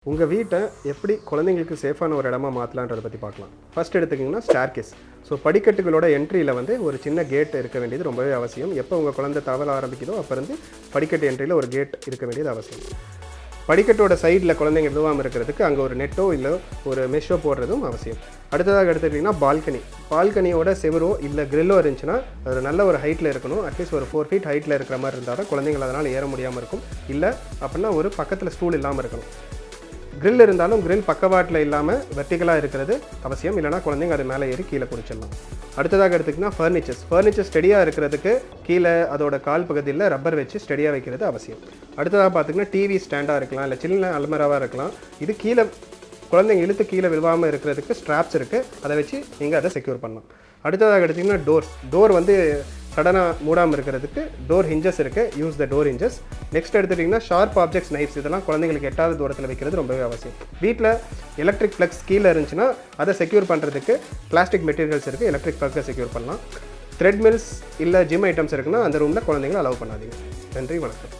உங்கள் வீட்டை எப்படி குழந்தைங்களுக்கு சேஃபான ஒரு இடமா மாற்றலான்றதை பற்றி பார்க்கலாம். ஃபர்ஸ்ட் எடுத்துக்கிங்கன்னா ஸ்டேர்கேஸ். ஸோ படிக்கட்டுகளோட என்ட்ரியில் வந்து ஒரு சின்ன கேட் இருக்க வேண்டியது ரொம்பவே அவசியம். எப்போ உங்கள் குழந்தை தவற ஆரம்பிக்குதோ அப்போ இருந்து படிக்கட்டு என்ட்ரியில் ஒரு கேட் இருக்க வேண்டியது அவசியம். படிக்கட்டோட சைடில் குழந்தைங்க விழுவாமல் இருக்கிறதுக்கு அங்கே ஒரு நெட்டோ இல்லை ஒரு மெஷோ போடுறதும் அவசியம். அடுத்ததாக எடுத்துக்கிட்டிங்கன்னா பால்கனியோட செவரோ இல்லை கிரில்லோ இருந்துச்சுன்னா அது நல்ல ஒரு ஹைட்டில் இருக்கணும். அட்லீஸ்ட் ஒரு 4 feet ஹைட்டில் இருக்கிற மாதிரி இருந்தால் தான் குழந்தைங்கள் அதனால் ஏற முடியாமல் இருக்கும். இல்லை அப்படின்னா ஒரு பக்கத்தில் ஸ்டூல் இல்லாமல் இருக்கணும். கிரில் இருந்தாலும் கிரில் பக்கவாட்டில் இல்லாமல் வெர்டிகலாக இருக்கிறது அவசியம். இல்லைனா குழந்தைங்க அது மேலே ஏறி கீழே குடிச்சிடலாம். அடுத்ததாக எடுத்துக்கிட்டிங்கன்னா ஃபர்னிச்சர் ஸ்டெடியாக இருக்கிறதுக்கு கீழே அதோட கால் பகுதியில் ரப்பர் வச்சு ஸ்டெடியாக வைக்கிறது அவசியம். அடுத்ததாக பார்த்திங்கன்னா டிவி ஸ்டாண்டாக இருக்கலாம், இல்லை சின்ன அல்மராவாக இருக்கலாம். இது கீழே குழந்தைங்க இழுத்து கீழே விழுவாமல் இருக்கிறதுக்கு ஸ்ட்ராப்ஸ் இருக்குது, அதை வச்சு நீங்கள் அதை செக்யூர் பண்ணலாம். அடுத்ததாக எடுத்திங்கன்னா டோர் வந்து சடனாக மூடாமல் இருக்கிறதுக்கு டோர் ஹிஞ்சஸ் இருக்குது, use the door hinges. Next எடுத்துட்டிங்கன்னா ஷார்ப் ஆப்ஜெக்ட்ஸ், நைஃப்ஸ் இதெல்லாம் குழந்தைங்களுக்கு எட்டாவது தூரத்தில் வைக்கிறது ரொம்பவே அவசியம். வீட்டில் எலக்ட்ரிக் ப்ளக்ஸ் கீழே இருந்துச்சுன்னா அதை செக்யூர் பண்ணுறதுக்கு பிளாஸ்டிக் மெட்டீரியல்ஸ் இருக்குது, எலக்ட்ரிக் ப்ளக்கை செக்யூர் பண்ணலாம். த்ரெட்மில்ஸ் இல்லை ஜிம் ஐட்டம்ஸ் இருக்குன்னா அந்த ரூமில் குழந்தைங்களை அலோவ் பண்ணாதீங்க. நன்றி, வணக்கம்.